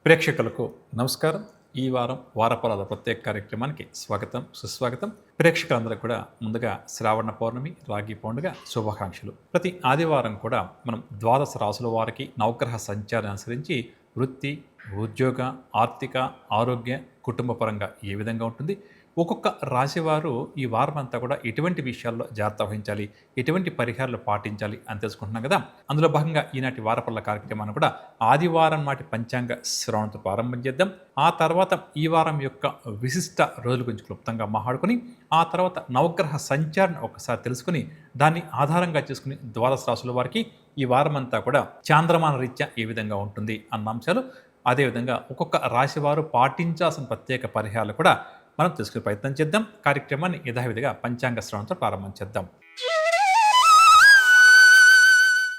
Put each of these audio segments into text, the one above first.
ప్రేక్షకులకు నమస్కారం. ఈ వారం వారఫలాల ప్రత్యేక కార్యక్రమానికి స్వాగతం, సుస్వాగతం. ప్రేక్షకులందరూ కూడా ముందుగా శ్రావణ పౌర్ణమి, రాగి పండుగ శుభాకాంక్షలు. ప్రతి ఆదివారం కూడా మనం ద్వాదశ రాసుల వారికి నవగ్రహ సంచారాన్ని అనుసరించి వృత్తి, ఉద్యోగ, ఆర్థిక, ఆరోగ్య, కుటుంబ పరంగా ఏ విధంగా ఉంటుంది, ఒక్కొక్క రాశివారు ఈ వారం అంతా కూడా ఎటువంటి విషయాల్లో జాగ్రత్త వహించాలి, ఎటువంటి పరిహారాలు పాటించాలి అని తెలుసుకుంటున్నాం కదా. అందులో భాగంగా ఈనాటి వారపల్ల కార్యక్రమాన్ని కూడా ఆదివారం నాటి పంచాంగ శ్రవణంతో ప్రారంభం చేద్దాం. ఆ తర్వాత ఈ వారం యొక్క విశిష్ట రోజుల గురించి క్లుప్తంగా మాట్లాడుకుని, ఆ తర్వాత నవగ్రహ సంచారం ఒకసారి తెలుసుకుని దాన్ని ఆధారంగా చేసుకుని ద్వాదశ రాశుల వారికి ఈ వారం అంతా కూడా చాంద్రమాన రీత్యా ఏ విధంగా ఉంటుంది అన్న అంశాలు, అదేవిధంగా ఒక్కొక్క రాశి వారు పాటించాల్సిన ప్రత్యేక పరిహారాలు కూడా మనం తెలుసుకునే ప్రయత్నం చేద్దాం. కార్యక్రమాన్ని యథావిధిగా పంచాంగ శ్రవణంతో ప్రారంభం చేద్దాం.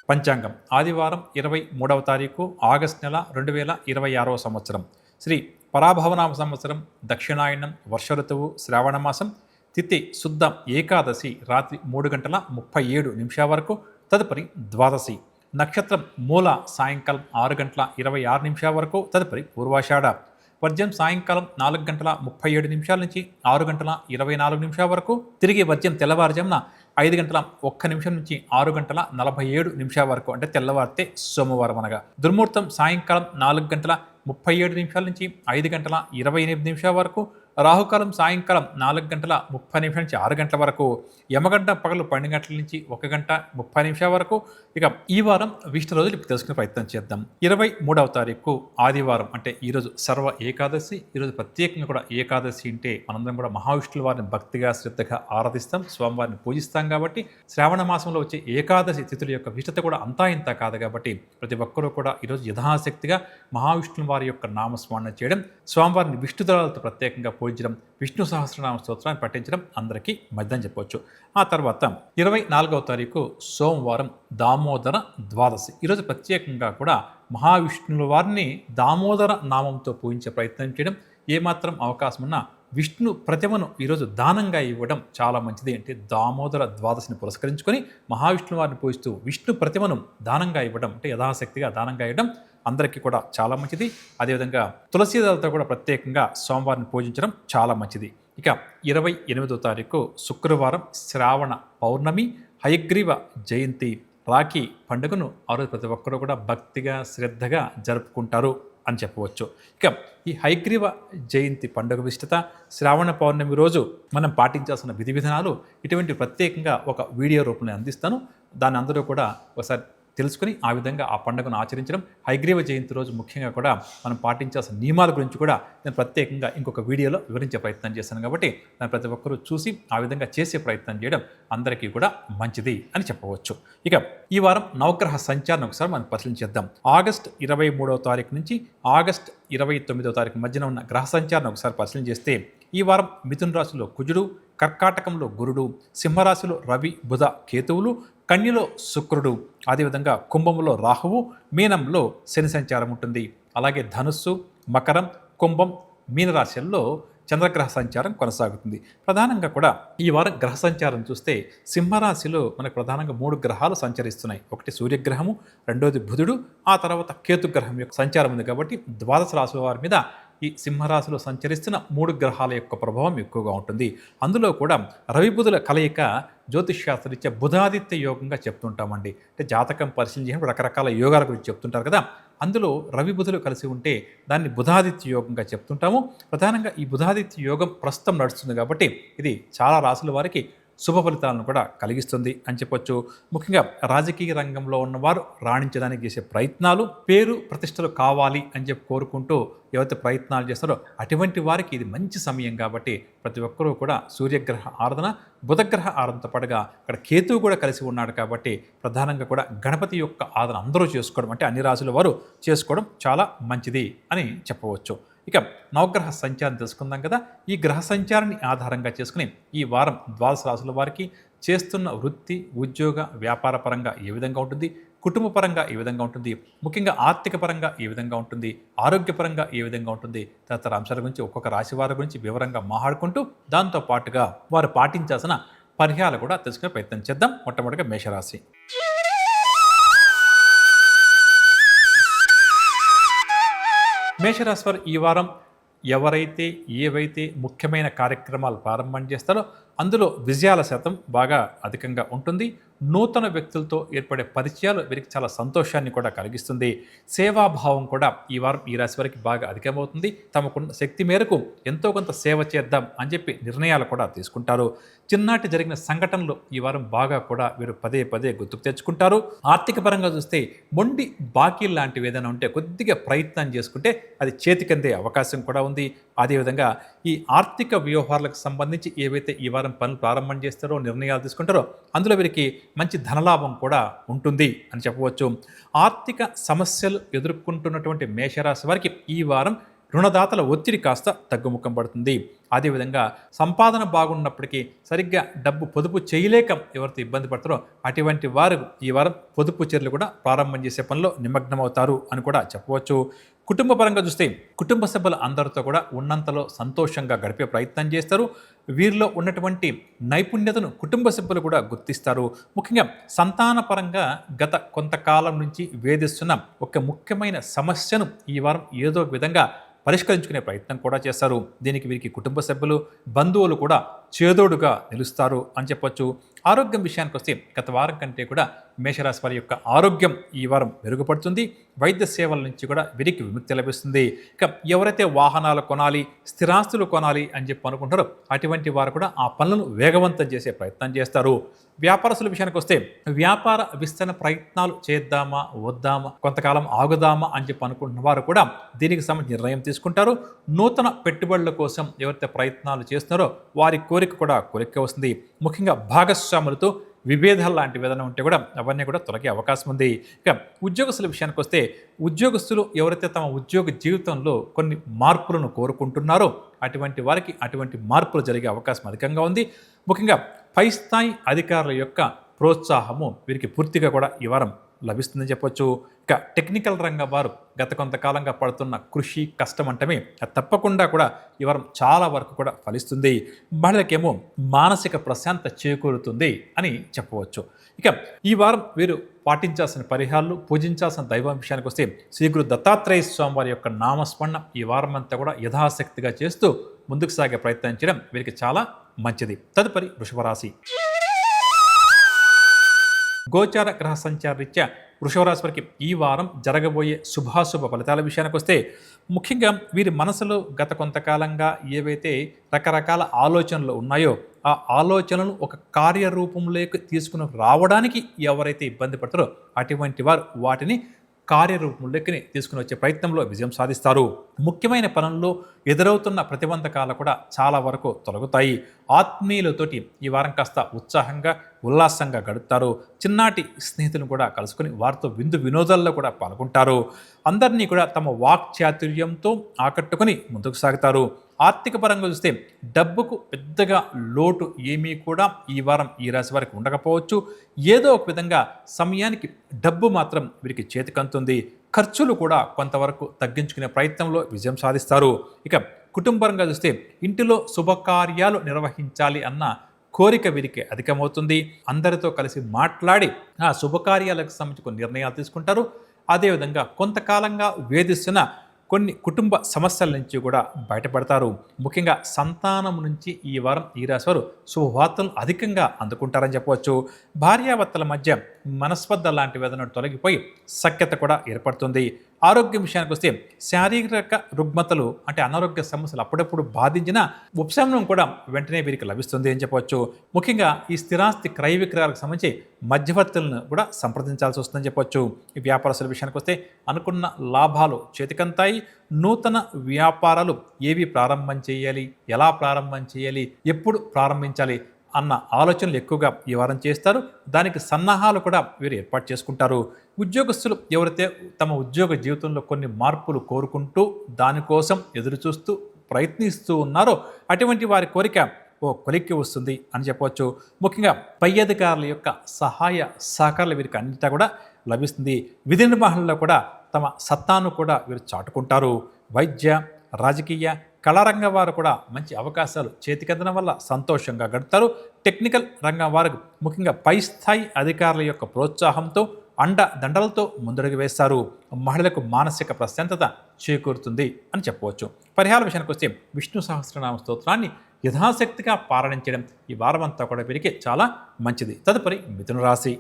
పంచాంగం ఆదివారం 23వ తారీఖు ఆగస్టు నెల 2026వ సంవత్సరం. శ్రీ పరాభవనామ సంవత్సరం, దక్షిణాయనం, వర్ష ఋతువు, శ్రావణ మాసం, తిథి శుద్ధ ఏకాదశి రాత్రి 3:37 వరకు, తదుపరి ద్వాదశి. నక్షత్రం మూల సాయంకాలం 6:26 వరకు, తదుపరి పూర్వాషాఢ. వర్జ్యం సాయంకాలం 4:37 నుంచి 6:24 వరకు, తిరిగి వర్జ్యం తెల్లవారుజామున 5:01 నుంచి 6:47 వరకు, అంటే తెల్లవారితే సోమవారం అనగా. దుర్ముహూర్తం సాయంకాలం 4:37 నుంచి 5:28 వరకు, రాహుకాలం సాయంకాలం 4:30 నుంచి 6 వరకు, యమగంట పగలు 12 నుంచి 1:30 వరకు. ఇక ఈ వారం విష్ణు రోజులు ఇప్పుడు తెలుసుకునే ప్రయత్నం చేద్దాం. 23వ తారీఖు ఆదివారం, అంటే ఈరోజు సర్వ ఏకాదశి. ఈరోజు ప్రత్యేకంగా కూడా ఏకాదశి అంటే మనందరం కూడా మహావిష్ణుల వారిని భక్తిగా శ్రద్ధగా ఆరాధిస్తాం, స్వామివారిని పూజిస్తాం. కాబట్టి శ్రావణ మాసంలో వచ్చే ఏకాదశి తిథుల యొక్క విశిష్టత కూడా అంతా ఇంత కాదు. కాబట్టి ప్రతి ఒక్కరూ కూడా ఈరోజు యథాశక్తిగా మహావిష్ణుల వారి యొక్క నామస్మరణ చేయడం, స్వామివారిని విష్ణు దళాలతో ప్రత్యేకంగా పూజించడం, విష్ణు సహస్రనామ స్తోత్రాన్ని పఠించడం అందరికీ మధ్యని చెప్పవచ్చు. ఆ తర్వాత 24వ తారీఖు సోమవారం దామోదర ద్వాదశి. ఈరోజు ప్రత్యేకంగా కూడా మహావిష్ణువుల వారిని దామోదర నామంతో పూజించే ప్రయత్నం చేయడం, ఏమాత్రం అవకాశం ఉన్నా విష్ణు ప్రతిమను ఈరోజు దానంగా ఇవ్వడం చాలా మంచిది. అంటే దామోదర ద్వాదశిని పురస్కరించుకొని మహావిష్ణువు వారిని పూజిస్తూ విష్ణు ప్రతిమను దానంగా ఇవ్వడం, అంటే యథాశక్తిగా దానంగా ఇవ్వడం అందరికీ కూడా చాలా మంచిది. అదేవిధంగా తులసీదళతో కూడా ప్రత్యేకంగా సోమవారిని పూజించడం చాలా మంచిది. ఇక 28వ తారీఖు శుక్రవారం శ్రావణ పౌర్ణమి, హయగ్రీవ జయంతి, రాఖీ పండుగను ఆ రోజు ప్రతి ఒక్కరూ కూడా భక్తిగా శ్రద్ధగా జరుపుకుంటారు అని చెప్పవచ్చు. ఇక ఈ హయగ్రీవ జయంతి పండుగ విశిష్టత, శ్రావణ పౌర్ణమి రోజు మనం పాటించాల్సిన విధి విధానాలు ఇటువంటి ప్రత్యేకంగా ఒక వీడియో రూపంలో అందిస్తాను. దాన్ని అందరూ కూడా ఒకసారి తెలుసుకుని ఆ విధంగా ఆ పండుగను ఆచరించడం, హయగ్రీవ జయంతి రోజు ముఖ్యంగా కూడా మనం పాటించాల్సిన నియమాల గురించి కూడా నేను ప్రత్యేకంగా ఇంకొక వీడియోలో వివరించే ప్రయత్నం చేశాను. కాబట్టి దాన్ని ప్రతి ఒక్కరూ చూసి ఆ విధంగా చేసే ప్రయత్నం చేయడం అందరికీ కూడా మంచిది అని చెప్పవచ్చు. ఇక ఈ వారం నవగ్రహ సంచారం ఒకసారి మనం పరిశీలించేద్దాం. ఆగస్టు 23వ తారీఖు నుంచి ఆగస్టు 29వ తారీఖు మధ్యన ఉన్న గ్రహ సంచారం ఒకసారి పరిశీలన చేస్తే, ఈ వారం మిథున రాశిలో కుజుడు, కర్కాటకంలో గురుడు, సింహరాశిలో రవి, బుధ, కేతువులు, కన్యలో శుక్రుడు, అదేవిధంగా కుంభంలో రాహువు, మీనంలో శని సంచారం ఉంటుంది. అలాగే ధనుస్సు, మకరం, కుంభం, మీనరాశుల్లో చంద్రగ్రహ సంచారం కొనసాగుతుంది. ప్రధానంగా కూడా ఈ వారం గ్రహ సంచారం చూస్తే సింహరాశిలో మనకు ప్రధానంగా 3 గ్రహాలు సంచరిస్తున్నాయి. ఒకటి సూర్యగ్రహము, రెండోది బుధుడు, ఆ తర్వాత కేతుగ్రహం యొక్క సంచారం ఉంది. కాబట్టి ద్వాదశ రాశుల వారి మీద ఈ సింహరాశిలో సంచరిస్తున్న 3 గ్రహాల యొక్క ప్రభావం ఎక్కువగా ఉంటుంది. అందులో కూడా రవి బుధుల కలయిక జ్యోతిష్శాస్త్రరీత్యా బుధాదిత్య యోగంగా చెప్తుంటామండి. అంటే జాతకం పరిశీలించినప్పుడు రకరకాల యోగాల గురించి చెప్తుంటారు కదా. అందులో రవి బుధులు కలిసి ఉంటే దాన్ని బుధాదిత్య యోగంగా చెప్తుంటాము. ప్రధానంగా ఈ బుధాదిత్య యోగం ప్రస్తుతం నడుస్తుంది. కాబట్టి ఇది చాలా రాశుల వారికి శుభ ఫలితాలను కూడా కలిగిస్తుంది అని చెప్పొచ్చు. ముఖ్యంగా రాజకీయ రంగంలో ఉన్నవారు రాణించడానికి చేసే ప్రయత్నాలు, పేరు ప్రతిష్టలు కావాలి అని చెప్పి కోరుకుంటూ ఎవరైతే ప్రయత్నాలు చేస్తారో అటువంటి వారికి ఇది మంచి సమయం. కాబట్టి ప్రతి ఒక్కరూ కూడా సూర్యగ్రహ ఆరాధన, బుధగ్రహ ఆరాధనతో పాటుగా అక్కడ కేతువు కూడా కలిసి ఉన్నాడు. కాబట్టి ప్రధానంగా కూడా గణపతి యొక్క ఆరాధన అందరూ చేసుకోవడం, అంటే అన్ని రాశుల వారు చేసుకోవడం చాలా మంచిది అని చెప్పవచ్చు. ఇక నవగ్రహ సంచారం తెలుసుకుందాం కదా. ఈ గ్రహ సంచారాన్ని ఆధారంగా చేసుకుని ఈ వారం ద్వాదశ రాశుల వారికి చేస్తున్న వృత్తి, ఉద్యోగ, వ్యాపార పరంగా ఏ విధంగా ఉంటుంది, కుటుంబ పరంగా ఏ విధంగా ఉంటుంది, ముఖ్యంగా ఆర్థిక పరంగా ఏ విధంగా ఉంటుంది, ఆరోగ్యపరంగా ఏ విధంగా ఉంటుంది, తదితర అంశాల గురించి ఒక్కొక్క రాశి వారి గురించి వివరంగా మాట్లాడుకుంటూ దాంతో పాటుగా వారు పాటించాల్సిన పరిహారాలు కూడా తెలుసుకునే ప్రయత్నం చేద్దాం. మొట్టమొదటిగా మేషరాశి. మేషరాశి వారు ఈ వారం ఎవరైతే ఏవైతే ముఖ్యమైన కార్యక్రమాలు ప్రారంభం చేస్తారో అందులో విజయాల శాతం బాగా అధికంగా ఉంటుంది. నూతన వ్యక్తులతో ఏర్పడే పరిచయాలు వీరికి చాలా సంతోషాన్ని కూడా కలిగిస్తుంది. సేవాభావం కూడా ఈ వారం ఈ రాశి వారికి బాగా అధికమవుతుంది. తమకున్న శక్తి మేరకు ఎంతో కొంత సేవ చేద్దాం అని చెప్పి నిర్ణయాలు కూడా తీసుకుంటారు. చిన్నాటి జరిగిన సంఘటనలు ఈ వారం బాగా కూడా వీరు పదే పదే గుర్తుకు తెచ్చుకుంటారు. ఆర్థిక పరంగా చూస్తే మొండి బాకీలు లాంటివి ఏదైనా ఉంటే కొద్దిగా ప్రయత్నం చేసుకుంటే అది చేతికందే అవకాశం కూడా ఉంది. అదేవిధంగా ఈ ఆర్థిక వ్యవహారాలకు సంబంధించి ఏవైతే ఈ వారం పనులు ప్రారంభం చేస్తారో నిర్ణయాలు తీసుకుంటారో అందులో వీరికి మంచి ధనలాభం కూడా ఉంటుంది అని చెప్పవచ్చు. ఆర్థిక సమస్యలు ఎదుర్కొంటున్నటువంటి మేషరాశి వారికి ఈ వారం రుణదాతల ఒత్తిడి కాస్త తగ్గుముఖం పడుతుంది. అదేవిధంగా సంపాదన బాగున్నప్పటికీ సరిగ్గా డబ్బు పొదుపు చేయలేక ఎవరైతే ఇబ్బంది పడతారో అటువంటి వారు ఈ వారం పొదుపు చర్యలు కూడా ప్రారంభం చేసే పనిలో నిమగ్నమవుతారు అని కూడా చెప్పవచ్చు. కుటుంబ పరంగా చూస్తే కుటుంబ సభ్యులు అందరితో కూడా ఉన్నంతలో సంతోషంగా గడిపే ప్రయత్నం చేస్తారు. వీరిలో ఉన్నటువంటి నైపుణ్యతను కుటుంబ సభ్యులు కూడా గుర్తిస్తారు. ముఖ్యంగా సంతాన పరంగా గత కొంతకాలం నుంచి వేధిస్తున్న ఒక ముఖ్యమైన సమస్యను ఈ వారం ఏదో ఒక విధంగా పరిష్కరించుకునే ప్రయత్నం కూడా చేస్తారు. దీనికి వీరికి కుటుంబ సభ్యులు బంధువులు కూడా చేదోడుగా నిలుస్తారు అని చెప్పొచ్చు. ఆరోగ్యం విషయానికి వస్తే గత వారం కంటే కూడా మేషరాశి వారి యొక్క ఆరోగ్యం ఈ వారం మెరుగుపడుతుంది. వైద్య సేవల నుంచి కూడా వీరికి విముక్తి లభిస్తుంది. ఇక ఎవరైతే వాహనాలు కొనాలి, స్థిరాస్తులు కొనాలి అని చెప్పి అనుకుంటారో అటువంటి వారు కూడా ఆ పనులను వేగవంతం చేసే ప్రయత్నం చేస్తారు. వ్యాపారస్తుల విషయానికి వస్తే వ్యాపార విస్తరణ ప్రయత్నాలు చేద్దామా వద్దామా కొంతకాలం ఆగుదామా అని చెప్పి అనుకుంటున్న వారు కూడా దీనికి సంబంధించి నిర్ణయం తీసుకుంటారు. నూతన పెట్టుబడుల కోసం ఎవరైతే ప్రయత్నాలు చేస్తున్నారో వారి కోరిక కూడా కోరిక వస్తుంది. ముఖ్యంగా భాగస్వాములతో విభేదాలు లాంటివి ఏదైనా ఉంటే కూడా అవన్నీ కూడా తొలగే అవకాశం ఉంది. ఇక ఉద్యోగస్తుల విషయానికి వస్తే ఉద్యోగస్తులు ఎవరైతే తమ ఉద్యోగ జీవితంలో కొన్ని మార్పులను కోరుకుంటున్నారో అటువంటి వారికి అటువంటి మార్పులు జరిగే అవకాశం అధికంగా ఉంది. ముఖ్యంగా పై స్థాయి అధికారుల యొక్క ప్రోత్సాహము వీరికి పూర్తిగా కూడా ఈ వారం లభిస్తుందని చెప్పొచ్చు. ఇక టెక్నికల్ రంగం వారు గత కొంతకాలంగా పడుతున్న కృషి కష్టం అంటమే తప్పకుండా కూడా ఈ వారం చాలా వరకు కూడా ఫలిస్తుంది. మహిళలకేమో మానసిక ప్రశాంతత చేకూరుతుంది అని చెప్పవచ్చు. ఇక ఈ వారం వీరు పాటించాల్సిన పరిహారాలు, పూజించాల్సిన దైవం విషయానికి వస్తే శ్రీ గురు దత్తాత్రేయ స్వామి వారి యొక్క నామస్మరణ ఈ వారం అంతా కూడా యథాశక్తిగా చేస్తూ ముందుకు సాగే ప్రయత్నం చేయడం వీరికి చాలా మంచిది. తదుపరి వృషభ రాశి. గోచార గ్రహ సంచార రీత్యా వృషభ రాశి వారికి ఈ వారం జరగబోయే శుభాశుభ ఫలితాల విషయానికి వస్తే ముఖ్యంగా వీరి మనసులో గత కొంతకాలంగా ఏవైతే రకరకాల ఆలోచనలు ఉన్నాయో ఆ ఆలోచనలను ఒక కార్యరూపంలోకి తీసుకుని రావడానికి ఎవరైతే ఇబ్బంది పడతారో అటువంటి వారు వాటిని కార్యరూపంలోకి తీసుకుని వచ్చే ప్రయత్నంలో విజయం సాధిస్తారు. ముఖ్యమైన పనుల్లో ఎదురవుతున్న ప్రతిబంధకాలు కూడా చాలా వరకు తొలగుతాయి. ఆత్మీయులతోటి ఈ వారం కాస్త ఉత్సాహంగా ఉల్లాసంగా గడుపుతారు. చిన్నాటి స్నేహితులను కూడా కలుసుకొని వారితో విందు వినోదాల్లో కూడా పాల్గొంటారు. అందరినీ కూడా తమ వాక్చాతుర్యంతో ఆకట్టుకొని ముందుకు సాగుతారు. ఆర్థిక పరంగా చూస్తే డబ్బుకు పెద్దగా లోటు ఏమీ కూడా ఈ వారం ఈ రాశి వారికి ఉండకపోవచ్చు. ఏదో ఒక విధంగా సమయానికి డబ్బు మాత్రం వీరికి చేతికంతుంది. ఖర్చులు కూడా కొంతవరకు తగ్గించుకునే ప్రయత్నంలో విజయం సాధిస్తారు. ఇక కుటుంబపరంగా చూస్తే ఇంటిలో శుభకార్యాలు నిర్వహించాలి అన్న కోరిక వీరికి అధికమవుతుంది. అందరితో కలిసి మాట్లాడి ఆ శుభకార్యాలకు సంబంధించి కొన్ని నిర్ణయాలు తీసుకుంటారు. అదేవిధంగా కొంతకాలంగా వేధిస్తున్న కొన్ని కుటుంబ సమస్యల నుంచి కూడా బయటపడతారు. ముఖ్యంగా సంతానం నుంచి ఈ వారం ఈ రాశి వారు శుభవార్తలు అధికంగా అందుకుంటారని చెప్పవచ్చు. భార్యాభర్తల మధ్య మనస్పర్ధ లాంటివి ఏదైనా తొలగిపోయి సఖ్యత కూడా ఏర్పడుతుంది. ఆరోగ్యం విషయానికి వస్తే శారీరక రుగ్మతలు అంటే అనారోగ్య సమస్యలు అప్పుడప్పుడు బాధించిన ఉపశమనం కూడా వెంటనే వీరికి లభిస్తుంది అని చెప్పవచ్చు. ముఖ్యంగా ఈ స్థిరాస్తి క్రయ విక్రయాలకు సంబంధించి మధ్యవర్తులను కూడా సంప్రదించాల్సి వస్తుందని చెప్పవచ్చు. ఈ వ్యాపారస్తుల విషయానికి వస్తే అనుకున్న లాభాలు చేతికంతాయి. నూతన వ్యాపారాలు ఏవి ప్రారంభం చేయాలి, ఎలా ప్రారంభం చేయాలి, ఎప్పుడు ప్రారంభించాలి అన్న ఆలోచనలు ఎక్కువగా ఈ వారం చేస్తారు. దానికి సన్నాహాలు కూడా వీరు ఏర్పాటు చేసుకుంటారు. ఉద్యోగస్తులు ఎవరైతే తమ ఉద్యోగ జీవితంలో కొన్ని మార్పులు కోరుకుంటూ దానికోసం ఎదురుచూస్తూ ప్రయత్నిస్తూ ఉన్నారో అటువంటి వారి కోరిక కొలిక్కి వస్తుంది అని చెప్పవచ్చు. ముఖ్యంగా పై అధికారుల యొక్క సహాయ సహకారాలు వీరికి అన్నిటా కూడా లభిస్తుంది. విధి నిర్వహణలో కూడా తమ సత్తాను కూడా వీరు చాటుకుంటారు. వైద్య, రాజకీయ, కళారంగం వారు కూడా మంచి అవకాశాలు చేతికందడం వల్ల సంతోషంగా గడుపుతారు. టెక్నికల్ రంగం వారికి ముఖ్యంగా పై స్థాయి అధికారుల యొక్క ప్రోత్సాహంతో అండ దండలతో ముందడుగు వేస్తారు. మహిళలకు మానసిక ప్రశాంతత చేకూరుతుంది అని చెప్పవచ్చు. పరిహార విషయానికి వస్తే విష్ణు సహస్రనామ స్తోత్రాన్ని యథాశక్తిగా పారాయణం ఈ వారం అంతా కూడా వీరికి చాలా మంచిది. తదుపరి మిథున రాశి.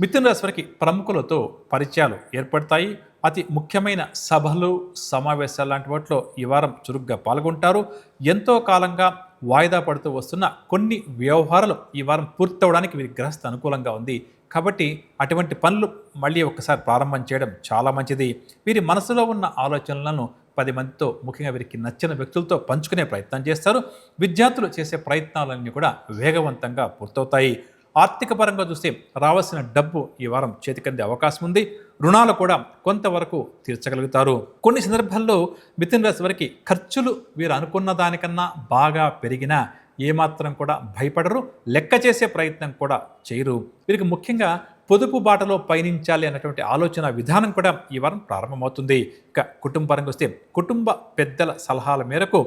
మిథున రాశి వారికి ప్రముఖులతో పరిచయాలు ఏర్పడతాయి. అతి ముఖ్యమైన సభలు, సమావేశాలు లాంటి వాటిలో ఈ వారం చురుగ్గా పాల్గొంటారు. ఎంతో కాలంగా వాయిదా పడుతూ వస్తున్న కొన్ని వ్యవహారాలు ఈ వారం పూర్తవడానికి వీరి గ్రహస్థ అనుకూలంగా ఉంది. కాబట్టి అటువంటి పనులు మళ్ళీ ఒక్కసారి ప్రారంభం చేయడం చాలా మంచిది. వీరి మనసులో ఉన్న ఆలోచనలను 10 మందితో, ముఖ్యంగా వీరికి నచ్చిన వ్యక్తులతో పంచుకునే ప్రయత్నం చేస్తారు. విద్యార్థులు చేసే ప్రయత్నాలన్నీ కూడా వేగవంతంగా పూర్తవుతాయి. ఆర్థిక పరంగా చూస్తే రావాల్సిన డబ్బు ఈ వారం చేతికందే అవకాశం ఉంది. రుణాలు కూడా కొంతవరకు తీర్చగలుగుతారు. కొన్ని సందర్భాల్లో మిథున రాశి వారికి ఖర్చులు వీరు అనుకున్న దానికన్నా బాగా పెరిగినా ఏమాత్రం కూడా భయపడరు, లెక్క చేసే ప్రయత్నం కూడా చేయరు. వీరికి ముఖ్యంగా పొదుపు బాటలో పయనించాలి అన్నటువంటి ఆలోచన విధానం కూడా ఈ వారం ప్రారంభమవుతుంది. ఇక కుటుంబ పరంగా వస్తే కుటుంబ పెద్దల సలహాల మేరకు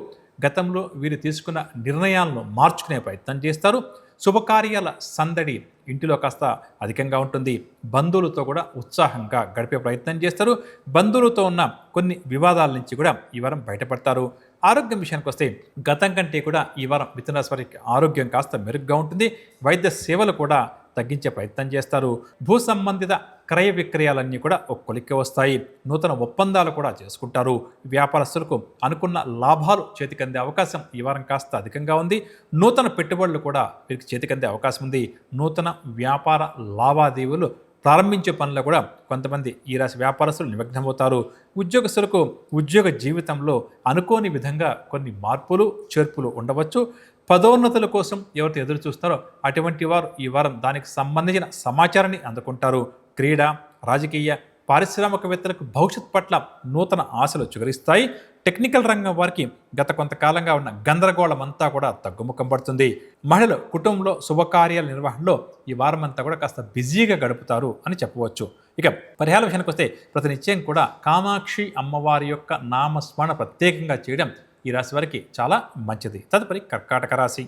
గతంలో వీరు తీసుకున్న నిర్ణయాలను మార్చుకునే ప్రయత్నం చేస్తారు. శుభకార్యాల సందడి ఇంటిలో కాస్త అధికంగా ఉంటుంది. బంధువులతో కూడా ఉత్సాహంగా గడిపే ప్రయత్నం చేస్తారు. బంధువులతో ఉన్న కొన్ని వివాదాల నుంచి కూడా ఈ వారం బయటపడతారు. ఆరోగ్యం విషయానికి వస్తే గతం కంటే కూడా ఈ వారం మిథున రాశి వారికి ఆరోగ్యం కాస్త మెరుగ్గా ఉంటుంది. వైద్య సేవలు కూడా తగ్గించే ప్రయత్నం చేస్తారు. భూ సంబంధిత క్రయ విక్రయాలన్నీ కూడా ఒక కొలిక్కి వస్తాయి. నూతన ఒప్పందాలు కూడా చేసుకుంటారు. వ్యాపారస్తులకు అనుకున్న లాభాలు చేతికందే అవకాశం ఈ వారం కాస్త అధికంగా ఉంది. నూతన పెట్టుబడులు కూడా వీరికి చేతికందే అవకాశం ఉంది. నూతన వ్యాపార లావాదేవీలు ప్రారంభించే పనుల్లో కూడా కొంతమంది ఈ రాశి వ్యాపారస్తులు నిమగ్నమవుతారు. ఉద్యోగస్తులకు ఉద్యోగ జీవితంలో అనుకోని విధంగా కొన్ని మార్పులు చేర్పులు ఉండవచ్చు. పదోన్నతుల కోసం ఎవరైతే ఎదురు చూస్తారో అటువంటి వారు ఈ వారం దానికి సంబంధించిన సమాచారాన్ని అందుకుంటారు. క్రీడ, రాజకీయ, పారిశ్రామికవేత్తలకు భవిష్యత్ పట్ల నూతన ఆశలు చిగురిస్తాయి. టెక్నికల్ రంగం వారికి గత కొంతకాలంగా ఉన్న గందరగోళం అంతా కూడా తగ్గుముఖం పడుతుంది. మహిళలు కుటుంబంలో శుభకార్యాల నిర్వహణలో ఈ వారం అంతా కూడా కాస్త బిజీగా గడుపుతారు అని చెప్పవచ్చు. ఇక పరిహార విషయానికి వస్తే ప్రతినిత్యం కూడా కామాక్షి అమ్మవారి యొక్క నామస్మరణ ప్రత్యేకంగా చేయడం ఈ రాశి వారికి చాలా మంచిది. తదుపరి కర్కాటక రాశి.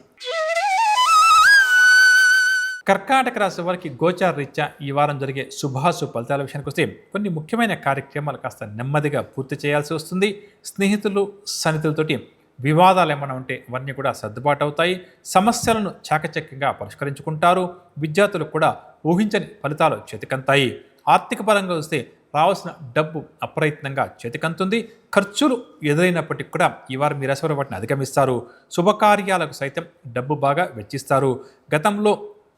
కర్కాటక రాశి వారికి గోచార రీత్యా ఈ వారం జరిగే శుభాశు ఫలితాల విషయానికి వస్తే కొన్ని ముఖ్యమైన కార్యక్రమాలు కాస్త నెమ్మదిగా పూర్తి చేయాల్సి వస్తుంది. స్నేహితులు, సన్నిహితులతోటి వివాదాలు ఏమైనా ఉంటే అవన్నీ కూడా సర్దుబాటు అవుతాయి. సమస్యలను చాకచక్యంగా పరిష్కరించుకుంటారు. విద్యార్థులకు కూడా ఊహించని ఫలితాలు చేతికంతాయి. ఆర్థిక పరంగా వస్తే రావాల్సిన డబ్బు అప్రయత్నంగా చేతికంతుంది. ఖర్చులు ఎదురైనప్పటికీ కూడా ఈ వారం మీ రాశి వారు వాటిని అధిగమిస్తారు. శుభకార్యాలకు సైతం డబ్బు బాగా వెచ్చిస్తారు. గతంలో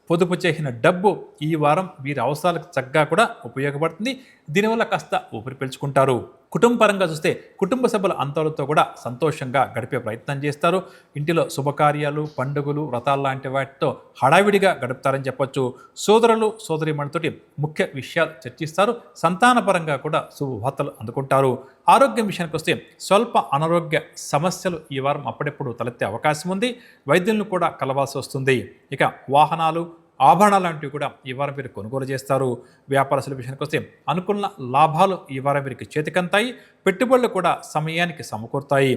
పొదుపు చేసిన డబ్బు ఈ వారం వీరి అవసరాలకు చక్కగా కూడా ఉపయోగపడుతుంది. దీనివల్ల కాస్త ఊపిరి పీల్చుకుంటారు. కుటుంబ పరంగా చూస్తే కుటుంబ సభ్యుల అంతలతో కూడా సంతోషంగా గడిపే ప్రయత్నం చేస్తారు. ఇంటిలో శుభకార్యాలు, పండుగలు, వ్రతాలు లాంటి వాటితో హడావిడిగా గడుపుతారని చెప్పొచ్చు. సోదరులు, సోదరీమణులతోటి ముఖ్య విషయాలు చర్చిస్తారు. సంతాన పరంగా కూడా శుభవార్తలు అందుకుంటారు. ఆరోగ్యం విషయానికి వస్తే స్వల్ప అనారోగ్య సమస్యలు ఈ వారం అప్పుడెప్పుడు తలెత్తే అవకాశం ఉంది. వైద్యులను కూడా కలవాల్సి వస్తుంది. ఇక వాహనాలు, ఆభరణాలు లాంటివి కూడా ఈ వారం వీరు కొనుగోలు చేస్తారు. వ్యాపారస్తుల విషయానికి వస్తే అనుకున్న లాభాలు ఈ వారం వీరికి చేతికంతాయి. పెట్టుబడులు కూడా సమయానికి సమకూరుతాయి.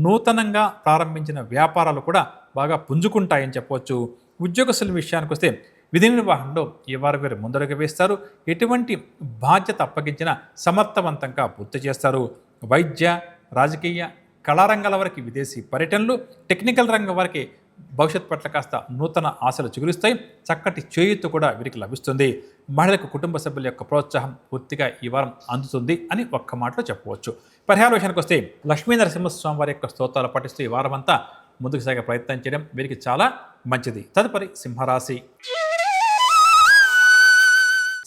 నూతనంగా ప్రారంభించిన వ్యాపారాలు కూడా బాగా పుంజుకుంటాయని చెప్పవచ్చు. ఉద్యోగస్తుల విషయానికి వస్తే విధి నిర్వహణలో ఈ వారం వీరు ముందడుగు వేస్తారు. ఎటువంటి బాధ్యత అప్పగించినా సమర్థవంతంగా పూర్తి చేస్తారు. వైద్య, రాజకీయ, కళారంగాల వారికి విదేశీ పర్యటనలు, టెక్నికల్ రంగం వారికి భవిష్యత్ పట్ల కాస్త నూతన ఆశలు చిగురిస్తాయి. చక్కటి చేయూత కూడా వీరికి లభిస్తుంది. మహిళలకు కుటుంబ సభ్యుల యొక్క ప్రోత్సాహం పూర్తిగా ఈ వారం అందుతుంది అని ఒక్క మాటలో చెప్పవచ్చు. పరిహార విషయానికి వస్తే లక్ష్మీ నరసింహస్వామి వారి యొక్క స్తోత్రాలు పఠిస్తూ ఈ వారం అంతా ముందుకు సాగే ప్రయత్నం చేయడం వీరికి చాలా మంచిది. తదుపరి సింహరాశి.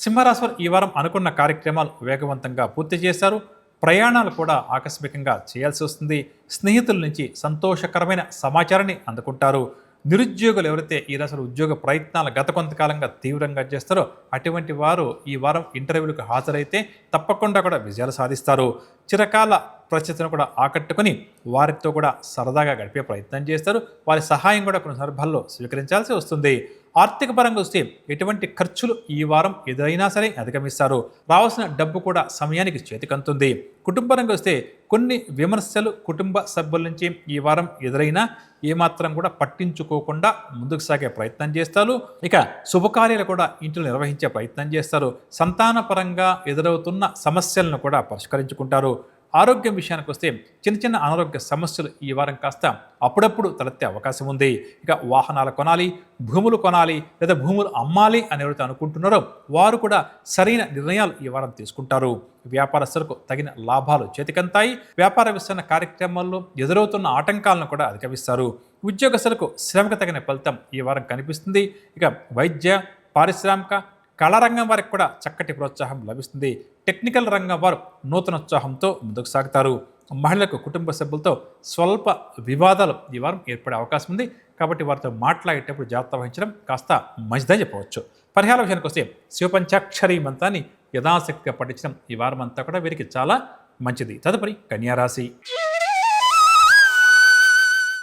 సింహరాశి వారు ఈ వారం అనుకున్న కార్యక్రమాలు వేగవంతంగా పూర్తి చేశారు. ప్రయాణాలు కూడా ఆకస్మికంగా చేయాల్సి వస్తుంది. స్నేహితుల నుంచి సంతోషకరమైన సమాచారాన్ని అందుకుంటారు. నిరుద్యోగులు ఎవరైతే ఈ రాశిలో ఉద్యోగ ప్రయత్నాలు గత కొంతకాలంగా తీవ్రంగా చేస్తారో అటువంటి వారు ఈ వారం ఇంటర్వ్యూలకు హాజరైతే తప్పకుండా కూడా విజయాలు సాధిస్తారు. చిరకాల పరిస్థితులను కూడా ఆకట్టుకొని వారితో కూడా సరదాగా గడిపే ప్రయత్నం చేస్తారు. వారి సహాయం కూడా కొన్ని సందర్భాల్లో స్వీకరించాల్సి వస్తుంది. ఆర్థిక పరంగా వస్తే ఎటువంటి ఖర్చులు ఈ వారం ఎదురైనా సరే అధిగమిస్తారు. రావాల్సిన డబ్బు కూడా సమయానికి చేతికంతుంది. కుటుంబపరంగా వస్తే కొన్ని విమర్శలు కుటుంబ సభ్యుల నుంచి ఈ వారం ఎదురైనా ఏమాత్రం కూడా పట్టించుకోకుండా ముందుకు సాగే ప్రయత్నం చేస్తారు. ఇక శుభకార్యాలు కూడా ఇంట్లో నిర్వహించే ప్రయత్నం చేస్తారు. సంతాన పరంగా ఎదురవుతున్న సమస్యలను కూడా పరిష్కరించుకుంటారు. ఆరోగ్యం విషయానికి వస్తే చిన్న చిన్న అనారోగ్య సమస్యలు ఈ వారం కాస్త అప్పుడప్పుడు తలెత్తే అవకాశం ఉంది. ఇక వాహనాలు కొనాలి, భూములు కొనాలి లేదా భూములు అమ్మాలి అని ఎవరైతే అనుకుంటున్నారో వారు కూడా సరైన నిర్ణయాలు ఈ వారం తీసుకుంటారు. వ్యాపారస్తులకు తగిన లాభాలు చేతికంతాయి. వ్యాపార విస్తరణ కార్యక్రమాల్లో ఎదురవుతున్న ఆటంకాలను కూడా అధిగమిస్తారు. ఉద్యోగస్తులకు శ్రమకు తగిన ఫలితం ఈ వారం కనిపిస్తుంది. ఇక వైద్య, పారిశ్రామిక, కళారంగం వారికి కూడా చక్కటి ప్రోత్సాహం లభిస్తుంది. టెక్నికల్ రంగం వారు నూతనోత్సాహంతో ముందుకు సాగుతారు. మహిళలకు కుటుంబ సభ్యులతో స్వల్ప వివాదాలు ఈ వారం ఏర్పడే అవకాశం ఉంది. కాబట్టి వారితో మాట్లాడేటప్పుడు జాగ్రత్త వహించడం కాస్త మంచిదని చెప్పవచ్చు. పరిహార విషయానికి వస్తే శివపంచాక్షరి మంత్రాన్ని యథాశక్తిగా పఠించడం ఈ వారం అంతా కూడా వీరికి చాలా మంచిది. తదుపరి కన్యారాశి.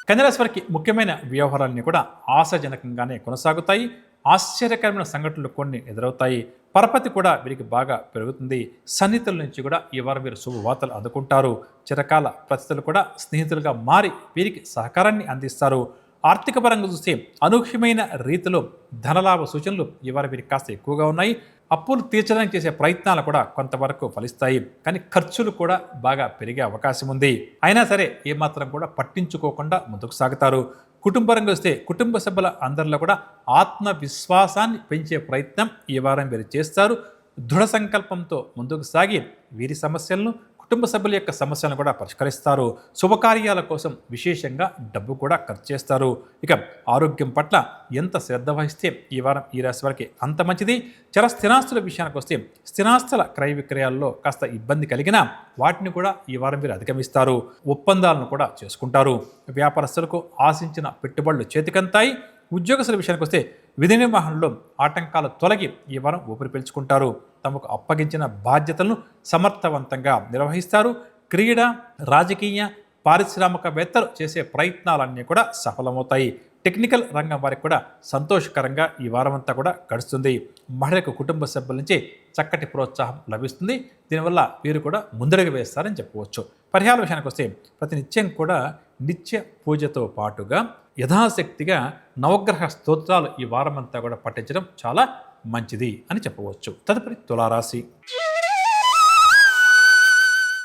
కన్యారాశి వారికి ముఖ్యమైన వ్యవహారాలన్నీ కూడా ఆశాజనకంగానే కొనసాగుతాయి. ఆశ్చర్యకరమైన సంఘటనలు కొన్ని ఎదురవుతాయి. పరపతి కూడా వీరికి బాగా పెరుగుతుంది. సన్నిహితుల నుంచి కూడా ఈ వారం వీరు శుభవార్తలు అందుకుంటారు. చిరకాల ప్రతిష్టలు కూడా స్నేహితులుగా మారి వీరికి సహకారాన్ని అందిస్తారు. ఆర్థిక పరంగా చూస్తే అనూహ్యమైన రీతిలో ధనలాభ సూచనలు ఈ వారం వీరికి కాస్త ఎక్కువగా ఉన్నాయి. అప్పులు తీర్చడానికి చేసే ప్రయత్నాలు కూడా కొంతవరకు ఫలిస్తాయి. కానీ ఖర్చులు కూడా బాగా పెరిగే అవకాశం ఉంది. అయినా సరే ఏమాత్రం కూడా పట్టించుకోకుండా ముందుకు సాగుతారు. కుటుంబరంగా వస్తే కుటుంబ సభ్యుల అందరిలో కూడా ఆత్మవిశ్వాసాన్ని పెంచే ప్రయత్నం ఈ వారం వీరు చేస్తారు. దృఢ సంకల్పంతో ముందుకు సాగి వీరి సమస్యలను, కుటుంబ సభ్యుల యొక్క సమస్యలను కూడా పరిష్కరిస్తారు. శుభకార్యాల కోసం విశేషంగా డబ్బు కూడా ఖర్చు చేస్తారు. ఇక ఆరోగ్యం పట్ల ఎంత శ్రద్ధ వహిస్తే ఈ వారం ఈ రాశి వారికి అంత మంచిది. స్థిరాస్తుల విషయానికి వస్తే స్థిరాస్తుల క్రయ విక్రయాల్లో కాస్త ఇబ్బంది కలిగినా వాటిని కూడా ఈ వారం మీరు అధిగమిస్తారు. ఒప్పందాలను కూడా చేసుకుంటారు. వ్యాపారస్తులకు ఆశించిన పెట్టుబడులు చేతికంతాయి. ఉద్యోగస్తుల విషయానికి వస్తే విధి నిర్వహణలో ఆటంకాలు తొలగి ఈ వారం ఊపిరి పీల్చుకుంటారు. తమకు అప్పగించిన బాధ్యతలను సమర్థవంతంగా నిర్వహిస్తారు. క్రీడ, రాజకీయ, పారిశ్రామికవేత్తలు చేసే ప్రయత్నాలన్నీ కూడా సఫలమవుతాయి. టెక్నికల్ రంగం వారికి కూడా సంతోషకరంగా ఈ వారం అంతా కూడా గడుస్తుంది. మహిళలకు కుటుంబ సభ్యుల నుంచి చక్కటి ప్రోత్సాహం లభిస్తుంది. దీనివల్ల వీరు కూడా ముందడుగు వేస్తారని చెప్పవచ్చు. పరిహార విషయానికి వస్తే ప్రతినిత్యం కూడా నిత్య పూజతో పాటుగా యథాశక్తిగా నవగ్రహ స్తోత్రాలు ఈ వారం అంతా కూడా పఠించడం చాలా మంచిది అని చెప్పవచ్చు. తదుపరి తులారాశి.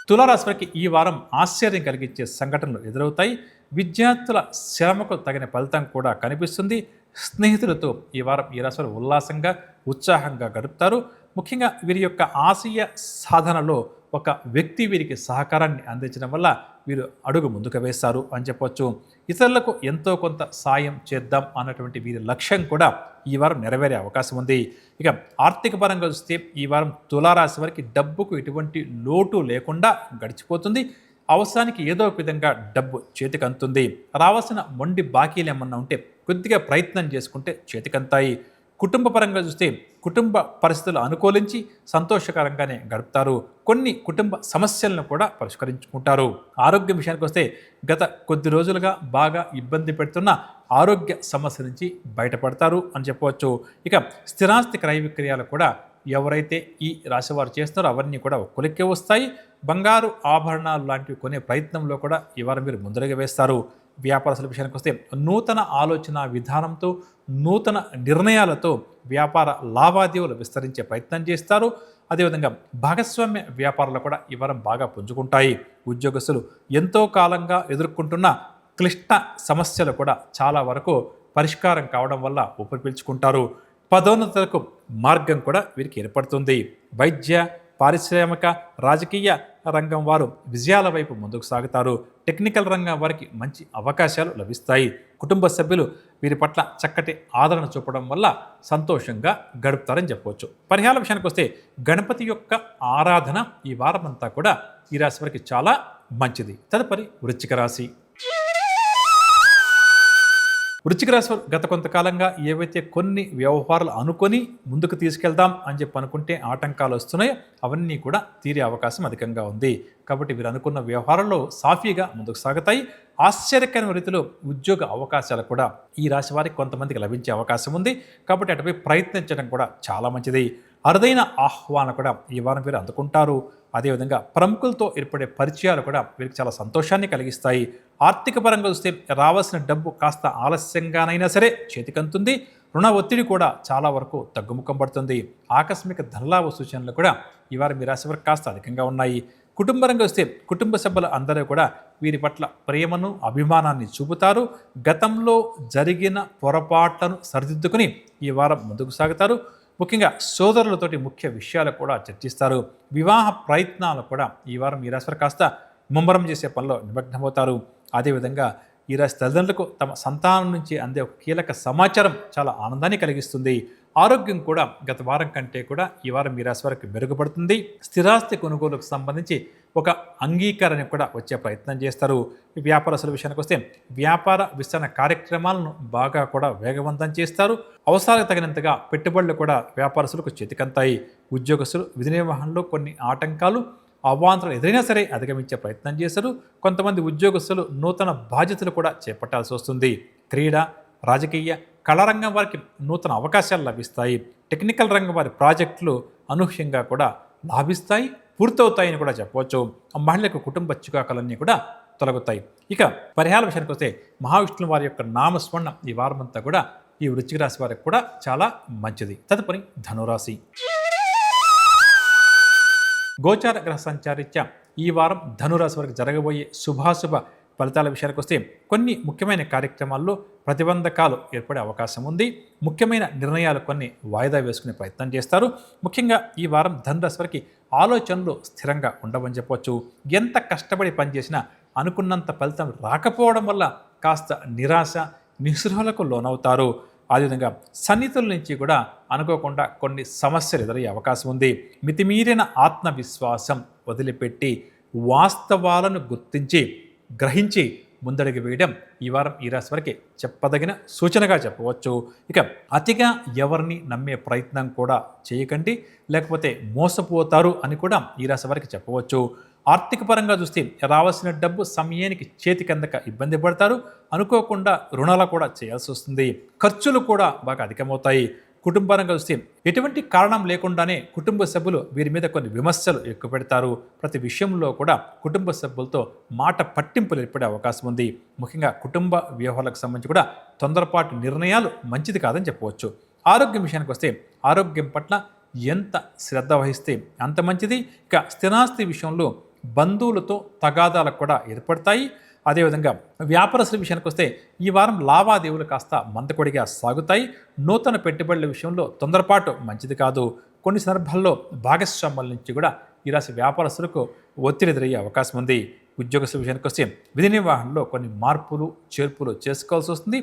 తులారాశి వారికి ఈ వారం ఆశ్చర్యం కలిగించే సంఘటనలు ఎదురవుతాయి. విద్యార్థుల శ్రమకు తగిన ఫలితం కూడా కనిపిస్తుంది. స్నేహితులతో ఈ వారం ఈ రాశి వారు ఉల్లాసంగా, ఉత్సాహంగా గడుపుతారు. ముఖ్యంగా వీరి యొక్క ఆశయ సాధనలో ఒక వ్యక్తి వీరికి సహకారాన్ని అందించడం వల్ల వీరు అడుగు ముందుకు వేస్తారు అని చెప్పవచ్చు. ఇతరులకు ఎంతో కొంత సాయం చేద్దాం అన్నటువంటి వీరి లక్ష్యం కూడా ఈ వారం నెరవేరే అవకాశం ఉంది. ఇక ఆర్థిక పరంగా చూస్తే ఈ వారం తులారాశి వారికి డబ్బుకు ఎటువంటి లోటు లేకుండా గడిచిపోతుంది. అవసరానికి ఏదో ఒక విధంగా డబ్బు చేతికి అందుతుంది. రావాల్సిన మొండి బాకీలు ఏమన్నా ఉంటే కొద్దిగా ప్రయత్నం చేసుకుంటే చేతికంతాయి. కుటుంబ పరంగా చూస్తే కుటుంబ పరిస్థితులు అనుకూలించి సంతోషకరంగానే గడుపుతారు. కొన్ని కుటుంబ సమస్యలను కూడా పరిష్కరించుకుంటారు. ఆరోగ్యం విషయానికి వస్తే గత కొద్ది రోజులుగా బాగా ఇబ్బంది పెడుతున్న ఆరోగ్య సమస్య నుంచి బయటపడతారు అని చెప్పవచ్చు. ఇక స్థిరాస్తి క్రయ విక్రయాలు కూడా ఎవరైతే ఈ రాశివారు చేస్తున్నారో అవన్నీ కూడా కొలిక్కి వస్తాయి. బంగారు ఆభరణాలు లాంటివి కొనే ప్రయత్నంలో కూడా ఈ వారం మీరు ముందడుగు వేస్తారు. వ్యాపారస్తుల విషయానికి వస్తే నూతన ఆలోచన విధానంతో, నూతన నిర్ణయాలతో వ్యాపార లావాదేవీలు విస్తరించే ప్రయత్నం చేస్తారు. అదేవిధంగా భాగస్వామ్య వ్యాపారాలు కూడా ఈ వారం బాగా పుంజుకుంటాయి. ఉద్యోగస్తులు ఎంతో కాలంగా ఎదుర్కొంటున్న క్లిష్ట సమస్యలు కూడా చాలా వరకు పరిష్కారం కావడం వల్ల ఊపిరి పీల్చుకుంటారు. పదోన్నతులకు మార్గం కూడా వీరికి ఏర్పడుతుంది. వైద్య, పారిశ్రామిక, రాజకీయ రంగం వారు విజయాల వైపు ముందుకు సాగుతారు. టెక్నికల్ రంగం వారికి మంచి అవకాశాలు లభిస్తాయి. కుటుంబ సభ్యులు వీరి పట్ల చక్కటి ఆదరణ చూపడం వల్ల సంతోషంగా గడుపుతారని చెప్పవచ్చు. పరిహార విషయానికి వస్తే గణపతి యొక్క ఆరాధన ఈ వారం అంతా కూడా ఈ రాశి వారికి చాలా మంచిది. తదుపరి వృశ్చిక రాశి. వృశ్చిక రాశి వారు గత కొంతకాలంగా ఏవైతే కొన్ని వ్యవహారాలు అనుకొని ముందుకు తీసుకెళ్దాం అని చెప్పి అనుకుంటే ఆటంకాలు వస్తున్నాయో అవన్నీ కూడా తీరే అవకాశం అధికంగా ఉంది. కాబట్టి వీరు అనుకున్న వ్యవహారాల్లో సాఫీగా ముందుకు సాగుతాయి. ఆశ్చర్యకరమైన రీతిలో ఉద్యోగ అవకాశాలు కూడా ఈ రాశి వారికి కొంతమందికి లభించే అవకాశం ఉంది. కాబట్టి అటుపై ప్రయత్నించడం కూడా చాలా మంచిది. అరుదైన ఆహ్వానం కూడా ఈ వారం వీరు అందుకుంటారు. అదేవిధంగా ప్రముఖులతో ఏర్పడే పరిచయాలు కూడా వీరికి చాలా సంతోషాన్ని కలిగిస్తాయి. ఆర్థిక పరంగా చూస్తే రావాల్సిన డబ్బు కాస్త ఆలస్యంగానైనా సరే చేతికంతుంది. రుణ ఒత్తిడి కూడా చాలా వరకు తగ్గుముఖం పడుతుంది. ఆకస్మిక ధనలాభ సూచనలు కూడా ఈ వారం మీ రాశి వారికి కాస్త అధికంగా ఉన్నాయి. కుటుంబరంగా వస్తే కుటుంబ సభ్యులు అందరూ కూడా వీరి పట్ల ప్రేమను అభిమానాన్ని చూపుతారు. గతంలో జరిగిన పొరపాట్లను సరిదిద్దుకుని ఈ వారం ముందుకు సాగుతారు. ముఖ్యంగా సోదరులతోటి ముఖ్య విషయాలు కూడా చర్చిస్తారు. వివాహ ప్రయత్నాలు కూడా ఈ వారం ఈ రాశి వారు కాస్త ముమ్మరం చేసే పనిలో నిమగ్నమవుతారు. అదేవిధంగా ఈ రాశి తల్లిదండ్రులకు తమ సంతానం నుంచి అందే ఒక కీలక సమాచారం చాలా ఆనందాన్ని కలిగిస్తుంది. ఆరోగ్యం కూడా గత వారం కంటే కూడా ఈ వారం ఈ రాశి వారికి మెరుగుపడుతుంది. స్థిరాస్తి కొనుగోలుకు సంబంధించి ఒక అంగీకారాన్ని కూడా వచ్చే ప్రయత్నం చేస్తారు. ఈ వ్యాపారస్తుల విషయానికి వస్తే వ్యాపార విస్తరణ కార్యక్రమాలను బాగా కూడా వేగవంతం చేస్తారు. అవసరాలకు తగినంతగా పెట్టుబడులు కూడా వ్యాపారస్తులకు చేతికంతాయి. ఉద్యోగస్తులు విధి నిర్వహణలో కొన్ని ఆటంకాలు అవాంతరాలు ఎదురైనా సరే అధిగమించే ప్రయత్నం చేశారు. కొంతమంది ఉద్యోగస్తులు నూతన బాధ్యతలు కూడా చేపట్టాల్సి వస్తుంది. క్రీడ, రాజకీయ, కళారంగం వారికి నూతన అవకాశాలు లభిస్తాయి. టెక్నికల్ రంగం వారి ప్రాజెక్టులు అనూహ్యంగా కూడా లాభిస్తాయి, పూర్తవుతాయని కూడా చెప్పవచ్చు. మహిళలకు కుటుంబ చికాకులన్నీ కూడా తొలగుతాయి. ఇక పరిహార విషయానికి వస్తే మహావిష్ణువు వారి యొక్క నామస్మరణ ఈ వారమంతా కూడా ఈ వృశ్చిక రాశి వారికి కూడా చాలా మంచిది. తదుపరి ధనురాశి. గోచార గ్రహ సంచారీత్యా ఈ వారం ధనురాశి వారికి జరగబోయే శుభాశుభ ఫలితాల విషయానికి వస్తే కొన్ని ముఖ్యమైన కార్యక్రమాల్లో ప్రతిబంధకాలు ఏర్పడే అవకాశం ఉంది. ముఖ్యమైన నిర్ణయాలు కొన్ని వాయిదా వేసుకునే ప్రయత్నం చేస్తారు. ముఖ్యంగా ఈ వారం ధనురాశి వారికి ఆలోచనలు స్థిరంగా ఉండవని చెప్పవచ్చు. ఎంత కష్టపడి పనిచేసినా అనుకున్నంత ఫలితం రాకపోవడం వల్ల కాస్త నిరాశ, నిస్పృహలకు లోనవుతారు. అదేవిధంగా సన్నిహితుల నుంచి కూడా అనుకోకుండా కొన్ని సమస్యలు ఎదురయ్యే అవకాశం ఉంది. మితిమీరిన ఆత్మవిశ్వాసం వదిలిపెట్టి వాస్తవాలను గుర్తించి గ్రహించి ముందడుగు వేయడం ఈ వారం ఈ రాశి వారికి చెప్పదగిన సూచనగా చెప్పవచ్చు. ఇక అతిగా ఎవరిని నమ్మే ప్రయత్నం కూడా చేయకండి, లేకపోతే మోసపోతారు అని కూడా ఈ రాశి వారికి చెప్పవచ్చు. ఆర్థిక పరంగా చూస్తే రావాల్సిన డబ్బు సమయానికి చేతికందక ఇబ్బంది పడతారు. అనుకోకుండా రుణాలు కూడా చేయాల్సి వస్తుంది. ఖర్చులు కూడా బాగా అధికమవుతాయి. కుటుంబపరంగా చూస్తే ఎటువంటి కారణం లేకుండానే కుటుంబ సభ్యులు వీరి మీద కొన్ని విమర్శలు ఎక్కువ పెడతారు. ప్రతి విషయంలో కూడా కుటుంబ సభ్యులతో మాట పట్టింపులు ఏర్పడే అవకాశం ఉంది. ముఖ్యంగా కుటుంబ వ్యవహారాలకు సంబంధించి కూడా తొందరపాటు నిర్ణయాలు మంచిది కాదని చెప్పవచ్చు. ఆరోగ్యం విషయానికి వస్తే ఆరోగ్యం పట్ల ఎంత శ్రద్ధ వహిస్తే అంత మంచిది. ఇక స్థిరాస్తి విషయంలో బంధువులతో తగాదాలకు కూడా ఏర్పడతాయి. అదేవిధంగా వ్యాపారస్తుల విషయానికి వస్తే ఈ వారం లావాదేవీలు కాస్త మందకొడిగా సాగుతాయి. నూతన పెట్టుబడుల విషయంలో తొందరపాటు మంచిది కాదు. కొన్ని సందర్భాల్లో భాగస్వాముల నుంచి కూడా ఈ రాశి వ్యాపారస్తులకు ఒత్తిడి ఎదురయ్యే అవకాశం ఉంది. ఉద్యోగస్తుల విషయానికి వస్తే విధి నిర్వహణలో కొన్ని మార్పులు చేర్పులు చేసుకోవాల్సి వస్తుంది.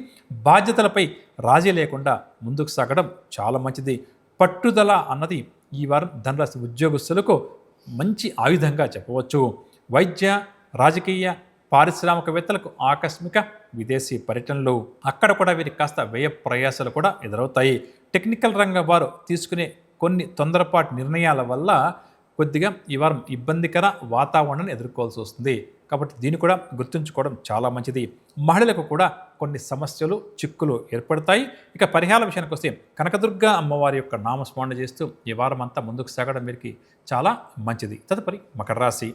బాధ్యతలపై రాజీ లేకుండా ముందుకు సాగడం చాలా మంచిది. పట్టుదల అన్నది ఈ వారం ధనురాశి ఉద్యోగస్తులకు మంచి ఆయుధంగా చెప్పవచ్చు. వైద్య, రాజకీయ, పారిశ్రామికవేత్తలకు ఆకస్మిక విదేశీ పర్యటనలు, అక్కడ కూడా వీరికి కాస్త వ్యయ ప్రయాసాలు కూడా ఎదురవుతాయి. టెక్నికల్ రంగం వారు తీసుకునే కొన్ని తొందరపాటు నిర్ణయాల వల్ల కొద్దిగా ఈ వారం ఇబ్బందికర వాతావరణాన్ని ఎదుర్కోవాల్సి వస్తుంది. కాబట్టి దీన్ని కూడా గుర్తుంచుకోవడం చాలా మంచిది. మహిళలకు కూడా కొన్ని సమస్యలు, చిక్కులు ఏర్పడతాయి. ఇక పరిహార విషయానికి వస్తే కనకదుర్గ అమ్మవారి యొక్క నామస్మరణ చేస్తూ ఈ వారం అంతా ముందుకు సాగడం వీరికి చాలా మంచిది. తదుపరి మకర రాశి.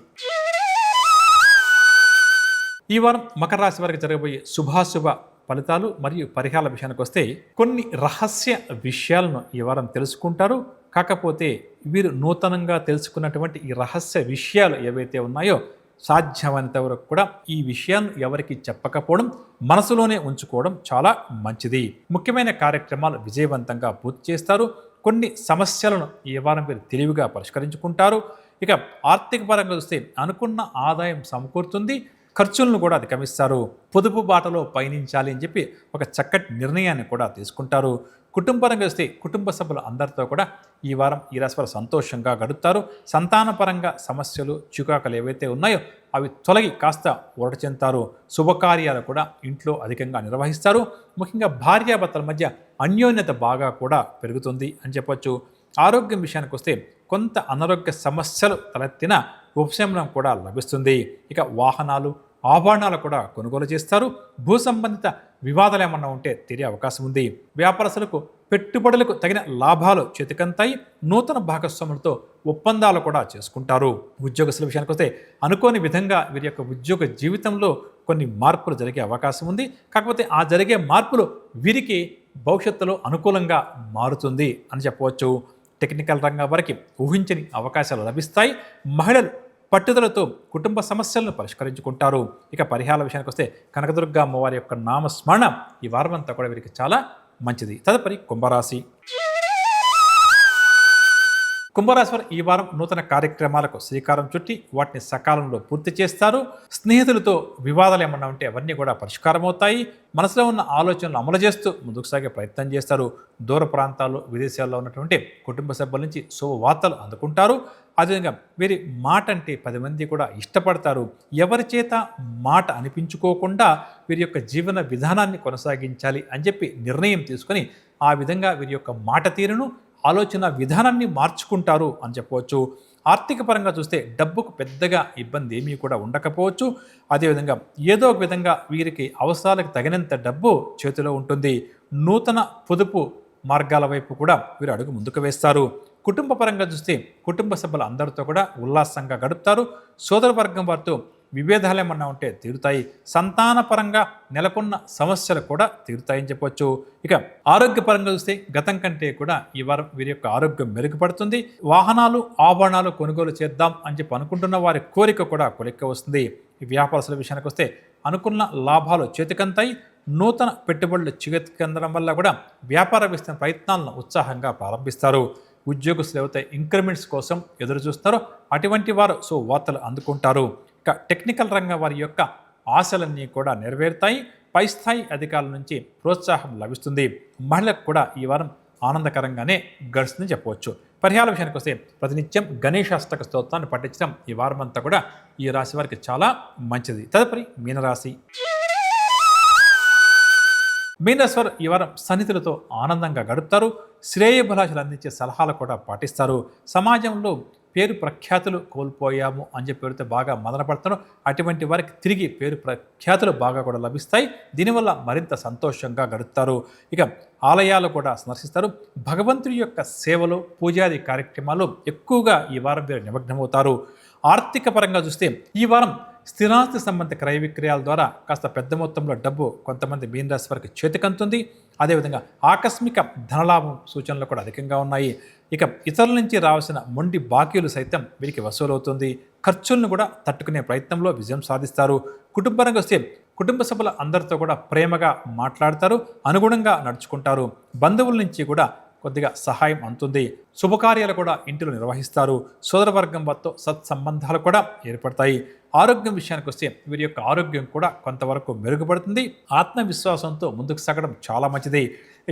ఈ వారం మకర రాశి వారికి జరగబోయే శుభాశుభ ఫలితాలు మరియు పరిహారాల విషయానికి వస్తే కొన్ని రహస్య విషయాలను ఈ వారం తెలుసుకుంటారు. కాకపోతే వీరు నూతనంగా తెలుసుకున్నటువంటి ఈ రహస్య విషయాలు ఏవైతే ఉన్నాయో సాధ్యమైనంత వరకు కూడా ఈ విషయాన్ని ఎవరికి చెప్పకపోవడం, మనసులోనే ఉంచుకోవడం చాలా మంచిది. ముఖ్యమైన కార్యక్రమాలు విజయవంతంగా పూర్తి చేస్తారు. కొన్ని సమస్యలను ఈ వారం వీరు తెలివిగా పరిష్కరించుకుంటారు. ఇక ఆర్థిక పరంగా చూస్తే అనుకున్న ఆదాయం సమకూరుతుంది. ఖర్చులను కూడా అధిగమిస్తారు. పొదుపు బాటలో పయనించాలి అని చెప్పి ఒక చక్కటి నిర్ణయాన్ని కూడా తీసుకుంటారు. కుటుంబపరంగా వస్తే కుటుంబ సభ్యులు అందరితో కూడా ఈ వారం ఈ రాశి వారు సంతోషంగా గడుపుతారు. సంతానపరంగా సమస్యలు, చికాకులు ఏవైతే ఉన్నాయో అవి తొలగి కాస్త ఊరట చెందుతారు. శుభకార్యాలు కూడా ఇంట్లో అధికంగా నిర్వహిస్తారు. ముఖ్యంగా భార్యాభర్తల మధ్య అన్యోన్యత బాగా కూడా పెరుగుతుంది అని చెప్పొచ్చు. ఆరోగ్యం విషయానికి వస్తే కొంత అనారోగ్య సమస్యలు తలెత్తిన ఉపశమనం కూడా లభిస్తుంది. ఇక వాహనాలు, ఆభరణాలు కూడా కొనుగోలు చేస్తారు. భూ సంబంధిత వివాదాలు ఏమన్నా ఉంటే తీరే అవకాశం ఉంది. వ్యాపారస్తులకు పెట్టుబడులకు తగిన లాభాలు చేతికంతాయి. నూతన భాగస్వాములతో ఒప్పందాలు కూడా చేసుకుంటారు. ఉద్యోగస్తుల విషయానికి వస్తే అనుకోని విధంగా వీరి యొక్క ఉద్యోగ జీవితంలో కొన్ని మార్పులు జరిగే అవకాశం ఉంది. కాకపోతే ఆ జరిగే మార్పులు వీరికి భవిష్యత్తులో అనుకూలంగా మారుతుంది అని చెప్పవచ్చు. టెక్నికల్ రంగం వరకు ఊహించని అవకాశాలు లభిస్తాయి. మహిళలు పట్టుదలతో కుటుంబ సమస్యలను పరిష్కరించుకుంటారు. ఇక పరిహార విషయానికి వస్తే కనకదుర్గ అమ్మవారి యొక్క నామస్మరణ ఈ వారం అంతా కూడా వీరికి చాలా మంచిది. తదుపరి కుంభరాశి. కుంభరాశి వారు ఈ వారం నూతన కార్యక్రమాలకు శ్రీకారం చుట్టి వాటిని సకాలంలో పూర్తి చేస్తారు. స్నేహితులతో వివాదాలు ఏమన్నా ఉంటే అవన్నీ కూడా పరిష్కారం అవుతాయి. మనసులో ఉన్న ఆలోచనలు అమలు చేస్తూ ముందుకు సాగే ప్రయత్నం చేస్తారు. దూర ప్రాంతాల్లో విదేశాల్లో ఉన్నటువంటి కుటుంబ సభ్యుల నుంచి శుభవార్తలు అందుకుంటారు. అదేవిధంగా వీరి మాట అంటే 10 మంది కూడా ఇష్టపడతారు. ఎవరి చేత మాట అనిపించుకోకుండా వీరి యొక్క జీవన విధానాన్ని కొనసాగించాలి అని చెప్పి నిర్ణయం తీసుకొని ఆ విధంగా వీరి యొక్క మాట తీరును ఆలోచన విధానాన్ని మార్చుకుంటారు అని చెప్పవచ్చు. ఆర్థిక పరంగా చూస్తే డబ్బుకు పెద్దగా ఇబ్బంది ఏమీ కూడా ఉండకపోవచ్చు. అదేవిధంగా ఏదో ఒక విధంగా వీరికి అవసరాలకు తగినంత డబ్బు చేతిలో ఉంటుంది. నూతన పొదుపు మార్గాల వైపు కూడా వీరు అడుగు ముందుకు వేస్తారు. కుటుంబ పరంగా చూస్తే కుటుంబ సభ్యుల అందరితో కూడా ఉల్లాసంగా గడుపుతారు. సోదర వర్గం వారితో విభేదాలు ఏమన్నా ఉంటే తీరుతాయి. సంతానపరంగా నెలకొన్న సమస్యలు కూడా తీరుతాయని చెప్పవచ్చు. ఇక ఆరోగ్యపరంగా చూస్తే గతం కంటే కూడా ఈ వారం వీరి యొక్క ఆరోగ్యం మెరుగుపడుతుంది. వాహనాలు ఆభరణాలు కొనుగోలు చేద్దాం అని చెప్పి అనుకుంటున్న వారి కోరిక కూడా కొలిక్క వస్తుంది. ఈ వ్యాపారస్తుల విషయానికి వస్తే అనుకున్న లాభాలు చేతికంతాయి. నూతన పెట్టుబడులు చేతికందడం వల్ల కూడా వ్యాపార విస్తరణ ప్రయత్నాలను ఉత్సాహంగా ప్రారంభిస్తారు. ఉద్యోగస్తులు ఎవరైతే ఇంక్రిమెంట్స్ కోసం ఎదురు చూస్తారో అటువంటి వారు వార్తలు అందుకుంటారు. ఇక టెక్నికల్ రంగం వారి యొక్క ఆశలన్నీ కూడా నెరవేరుతాయి. పై స్థాయి అధికారుల నుంచి ప్రోత్సాహం లభిస్తుంది. మహిళలకు కూడా ఈ వారం ఆనందకరంగానే గడుస్తుందని చెప్పవచ్చు. పరిహార విషయానికి వస్తే ప్రతినిత్యం గణేశాష్టక స్తోత్రాన్ని పఠించడం ఈ వారం అంతా కూడా ఈ రాశి వారికి చాలా మంచిది. తదుపరి మీనరాశి. మీనరాశి వారు ఈ వారం సన్నిధులతో ఆనందంగా గడుపుతారు. శ్రేయభిలాషులు అందించే సలహాలు కూడా పాటిస్తారు. సమాజంలో పేరు ప్రఖ్యాతులు కోల్పోయాము అని చెప్పి పేరుతో బాగా మదనపడుతున్నారు. అటువంటి వారికి తిరిగి పేరు ప్రఖ్యాతులు బాగా కూడా లభిస్తాయి. దీనివల్ల మరింత సంతోషంగా గడుపుతారు. ఇక ఆలయాలు కూడా సందర్శిస్తారు. భగవంతుడి యొక్క సేవలు పూజాది కార్యక్రమాలు ఎక్కువగా ఈ వారం వీరు నిమగ్నమవుతారు. ఆర్థిక పరంగా చూస్తే ఈ వారం స్థిరాస్తి సంబంధిత క్రయ విక్రయాల ద్వారా కాస్త పెద్ద మొత్తంలో డబ్బు కొంతమంది మీనరాశి వారికి చేతికంతుంది. అదేవిధంగా ఆకస్మిక ధనలాభం సూచనలు కూడా అధికంగా ఉన్నాయి. ఇక ఇతరుల నుంచి రావాల్సిన మొండి బాకీలు సైతం వీరికి వసూలవుతుంది. ఖర్చులను కూడా తట్టుకునే ప్రయత్నంలో విజయం సాధిస్తారు. కుటుంబరంగా వస్తే కుటుంబ సభ్యుల అందరితో కూడా ప్రేమగా మాట్లాడతారు. అనుగుణంగా నడుచుకుంటారు. బంధువుల నుంచి కూడా కొద్దిగా సహాయం అందుతుంది. శుభకార్యాలు కూడా ఇంటిలో నిర్వహిస్తారు. సోదరవర్గం వారితో సత్సంబంధాలు కూడా ఏర్పడతాయి. ఆరోగ్యం విషయానికి వస్తే వీరి యొక్క ఆరోగ్యం కూడా కొంతవరకు మెరుగుపడుతుంది. ఆత్మవిశ్వాసంతో ముందుకు సాగడం చాలా మంచిది.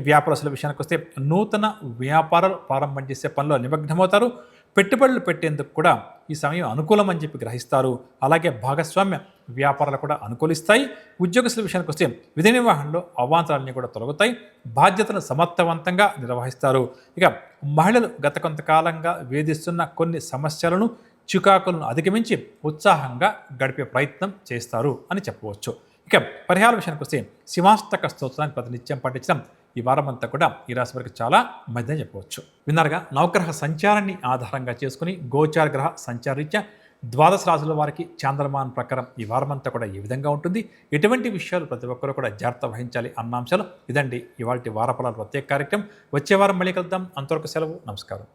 వ్యాపారస్తుల విషయానికి వస్తే నూతన వ్యాపారాలు ప్రారంభం చేసే పనిలో నిమగ్నమవుతారు. పెట్టుబడులు పెట్టేందుకు కూడా ఈ సమయం అనుకూలమని చెప్పి గ్రహిస్తారు. అలాగే భాగస్వామ్య వ్యాపారాలు కూడా అనుకూలిస్తాయి. ఉద్యోగస్తుల విషయానికి వస్తే విధి నిర్వహణలో అవాంతరాలన్నీ కూడా తొలగుతాయి. బాధ్యతను సమర్థవంతంగా నిర్వహిస్తారు. ఇక మహిళలు గత కొంతకాలంగా వేధిస్తున్న కొన్ని సమస్యలను చికాకులను అధిగమించి ఉత్సాహంగా గడిపే ప్రయత్నం చేస్తారు అని చెప్పవచ్చు. ఇక పరిహార విషయానికి వస్తే శివాష్టక స్తోత్రాన్ని ప్రతినిత్యం పఠించడం ఈ వారం అంతా కూడా ఈ రాశి వారికి చాలా మంచిదని చెప్పవచ్చు. విన్నారుగా, నవగ్రహ సంచారాన్ని ఆధారంగా చేసుకుని గోచార గ్రహ సంచారరీత్యా ద్వాదశ రాశుల వారికి చాంద్రమాన్ ప్రకారం ఈ వారం అంతా కూడా ఈ విధంగా ఉంటుంది. ఎటువంటి విషయాలు ప్రతి ఒక్కరు కూడా జాగ్రత్త వహించాలి అన్న అంశాలు ఇదండి ఇవాళ వారఫలాల ప్రత్యేక కార్యక్రమం. వచ్చే వారం మళ్ళీ కలుద్దాం. అంతవరకు సెలవు. నమస్కారం.